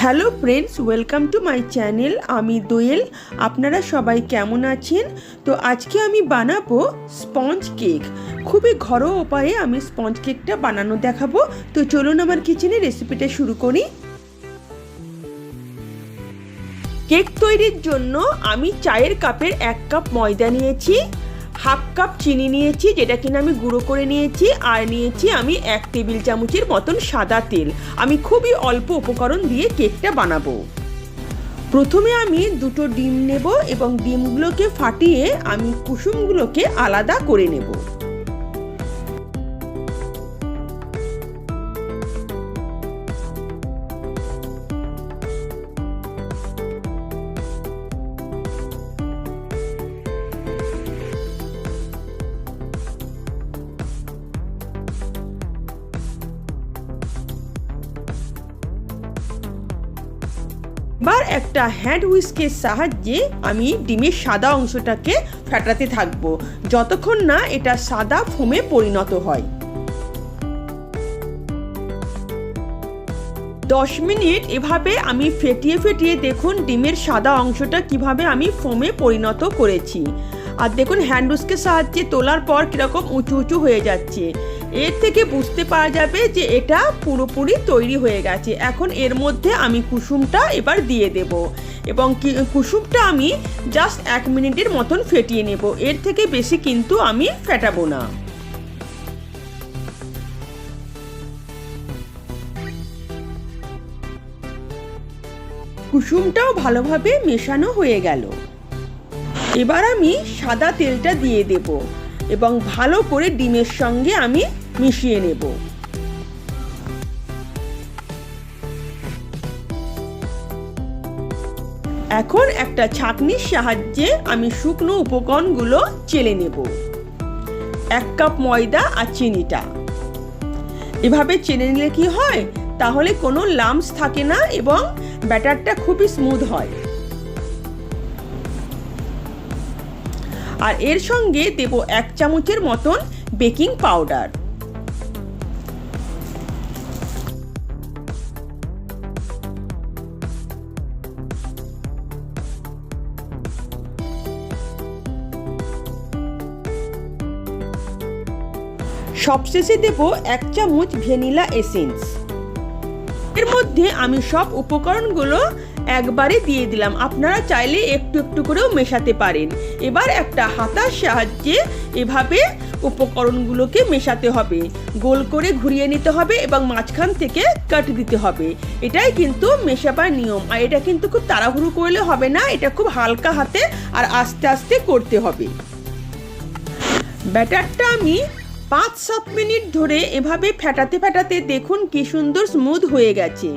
Hello friends, welcome to my channel. আমি দোয়েল। আপনারা সবাই কেমন আছেন? তো আজকে আমি বানাবো স্পঞ্জ কেক। খুবই ঘরোয়া উপায়ে আমি স্পঞ্জ কেকটা বানানো দেখাবো। তো চলুন আমার কিচেনে রেসিপিটা শুরু করি। কেক তৈরির জন্য আমি চায়ের কাপের 1 কাপ ময়দা নিয়েছি, হাফ কাপ চিনি নিয়েছি যেটা কিনা আমি গুঁড়ো করে নিয়েছি, আর নিয়েছি আমি 1 টেবিল চামচের মতন সাদা তেল। আমি খুবই অল্প উপকরণ দিয়ে কেকটা বানাবো। প্রথমে আমি 2টো ডিম নেব এবং ডিমগুলোকে ফাটিয়ে আমি কুসুমগুলোকে আলাদা করে নেব। এবার একটা হ্যান্ড হুইস্কের সাহায্যে আমি ডিমের সাদা অংশটাকে ফেটাতে থাকবো যতক্ষণ না এটা সাদা ফোমে পরিণত হয়। 10 মিনিট এভাবে আমি ফেটিয়ে ফেটিয়ে দেখুন ডিমের সাদা অংশটা কিভাবে আমি ফোমে পরিণত করেছি। আর দেখুন হ্যান্ড হুইস্কের সাহায্যে তোলার পর কীরকম উঁচু উঁচু হয়ে যাচ্ছে। এর থেকে বুঝতে পারা যাবে যে এটা পুরোপুরি তৈরি হয়ে গেছে। এখন এর মধ্যে আমি কুসুমটা এবার দিয়ে দেব এবং কুসুমটা আমি জাস্ট 1 মিনিটের মতন ফেটিয়ে নেব। এর থেকে বেশি কিন্তু আমি ফেটাবো না। কুসুমটাও ভালোভাবে মেশানো হয়ে গেল। এবার আমি সাদা তেলটা দিয়ে দেব এবং ভালো করে ডিমের সঙ্গে আমি মিশিয়ে নেব। এখন একটা ছাঁকনির সাহায্যে আমি শুকনো উপকরণগুলো চেলে নেব। 1 কাপ ময়দা আর চিনিটা এভাবে চেলে নিলে কি হয়, তাহলে কোনো লাম্পস থাকে না এবং ব্যাটারটা খুবই স্মুথ হয়। আর এর সঙ্গে দেব 1 চামচের মতন বেকিং পাউডার। সবশেষে দেব 1 চামচ ভ্যানিলা এসেন্স। এর মধ্যে আমি সব উপকরণগুলো একবারে দিয়ে দিলাম। আপনারা চাইলে একটু একটু করেও মেশাতে পারেন। এবার একটা হাতার সাহায্যে এভাবে উপকরণগুলোকে মেশাতে হবে, গোল করে ঘুরিয়ে নিতে হবে এবং মাঝখান থেকে কাট দিতে হবে। এটাই কিন্তু মেশাবার নিয়ম। আর এটা কিন্তু খুব তাড়াহুড়ো করলে হবে না, এটা খুব হালকা হাতে আর আস্তে আস্তে করতে হবে। ব্যাটারটা আমি 5-7 মিনিট ধরে এভাবে ফেটাতে ফেটাতে দেখুন কি সুন্দর স্মুথ হয়ে গেছে।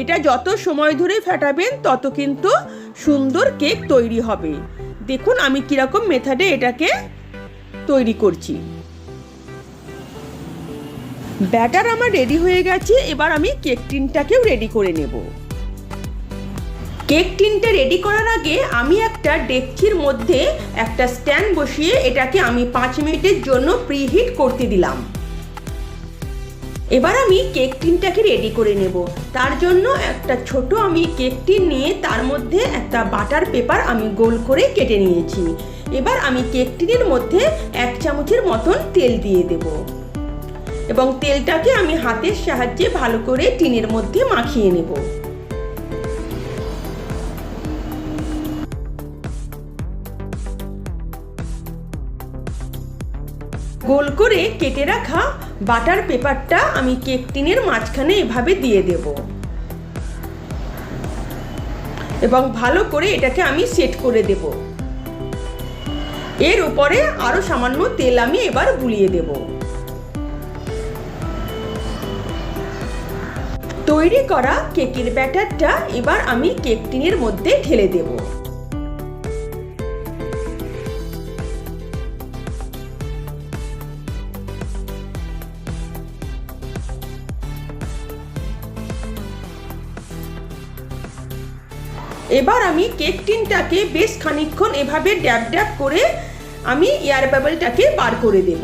এটা যত সময় ধরে ফেটাবেন তত কিন্তু সুন্দর কেক তৈরি হবে। দেখুন আমি কিরকম মেথডে এটাকে তৈরি করছি। ব্যাটার আমার রেডি হয়ে গেছে। এবার আমি কেক টিনটাকেও রেডি করে নেব। কেক টিনটা রেডি করার আগে আমি একটা ডেকচির মধ্যে একটা স্ট্যান্ড বসিয়ে এটাকে আমি 5 মিনিটের জন্য প্রিহিট করতে দিলাম। এবার আমি কেক টিনটাকে রেডি করে নেব। তার জন্য একটা ছোট আমি কেক টিন নিয়ে তার মধ্যে একটা বাটার পেপার আমি গোল করে কেটে নিয়েছি। এবার আমি কেক টিনের মধ্যে 1 চামচের মতন তেল দিয়ে দেব এবং তেলটাকে আমি হাতের সাহায্যে ভালো করে টিনের মধ্যে মাখিয়ে নেব। গোল করে কেটে রাখা বাটার পেপারটা আমি কেক টিনের মাঝখানে এভাবে দিয়ে দেব এবং ভালো করে এটাকে আমি সেট করে দেব। এর উপরে আরো সামান্য তেল আমি এবার বুলিয়ে দেব। তৈরি করা কেকের ব্যাটারটা এবার আমি কেক টিনের মধ্যে ঢেলে দেব। এবার আমি কেক টিনটাকে বেশ খানিকক্ষণ এভাবে ড্যাব ড্যাব করে আমি এয়ার বাবলটাকে বার করে দেব।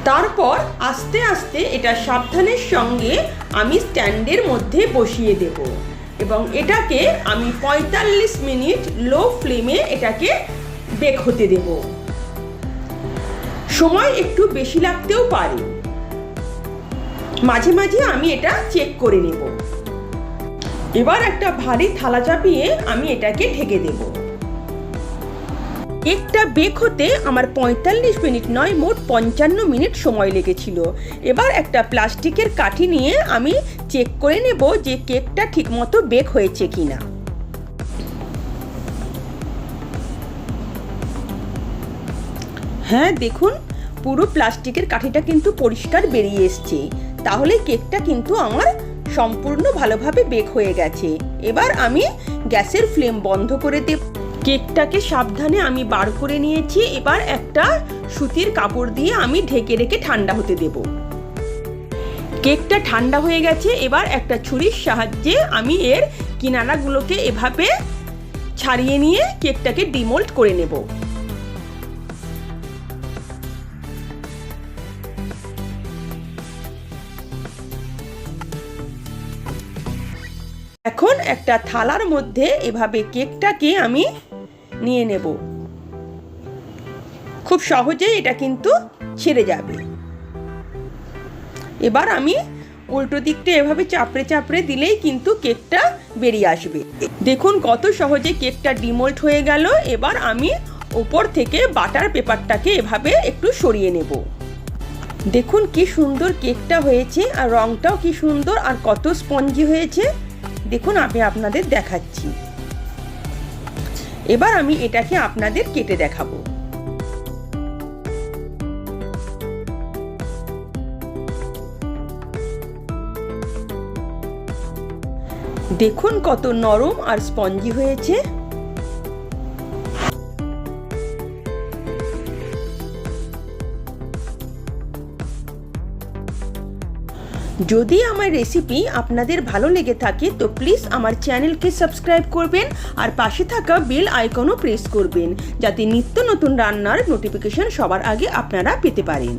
তারপর আস্তে আস্তে এটা সাবধানের সঙ্গে আমি স্ট্যান্ডের মধ্যে বসিয়ে দেব এবং এটাকে আমি 45 মিনিট লো ফ্লেমে এটাকে বেক হতে দেব। সময় একটু বেশি লাগতেও পারে, মাঝে মাঝে আমি এটা চেক করে নেব। এবার একটা ভারী থালা চাপিয়ে আমি এটাকে ঢেকে দেব। কেকটা বেক হতে আমার 45 মিনিট নয়, মোট 55 মিনিট সময় লেগেছিল। এবার একটা প্লাস্টিকের কাঠি নিয়ে আমি চেক করে নেব যে কেকটা ঠিকমতো বেক হয়েছে কিনা। হ্যাঁ, দেখুন পুরো প্লাস্টিকের কাঠিটা কিন্তু পরিষ্কার বেরিয়ে এসছে, তাহলে কেকটা কিন্তু আমার সম্পূর্ণ ভালোভাবে বেক হয়ে গেছে। এবার আমি গ্যাসের ফ্লেম বন্ধ করে দেব। কেকটাকে সাবধানে আমি বার করে নিয়েছি। এবার একটা সুতির কাপড় দিয়ে আমি ঢেকে রেখে ঠান্ডা হতে দেব। কেকটা ঠান্ডা হয়ে গেছে। এবার একটা ছুরির সাহায্যে আমি এর কিনারাগুলোকে এভাবে ছাড়িয়ে নিয়ে কেকটাকে ডিমোল্ড করে নেব। এখন একটা থালার মধ্যে এভাবে কেকটাকে আমি নিয়ে নেব। খুব সহজেই এটা কিন্তু ছেড়ে যাবে। এবার আমি উল্টো দিকটা এভাবে চাপড়ে চাপড়ে দিলেই কিন্তু কেকটা বেরিয়ে আসবে। দেখুন কত সহজে কেকটা ডিমোল্ড হয়ে গেল। এবার আমি উপর থেকে বাটার পেপারটাকে এভাবে একটু সরিয়ে নেব। দেখুন কি সুন্দর কেকটা হয়েছে, আর রংটাও কি সুন্দর, আর কত স্পঞ্জি হয়েছে। দেখুন আমি আপনাদের দেখাচ্ছি। এবার আমি এটাকে আপনাদের কেটে দেখাবো। দেখুন কত নরম আর স্পঞ্জি হয়েছে। যদি আমার রেসিপি আপনাদের ভালো লেগে থাকে তো প্লিজ আমার চ্যানেলকে সাবস্ক্রাইব করবেন আর পাশে থাকা বেল আইকনও প্রেস করবেন, যাতে নিত্য নতুন রান্নার নোটিফিকেশন সবার আগে আপনারা পেতে পারেন।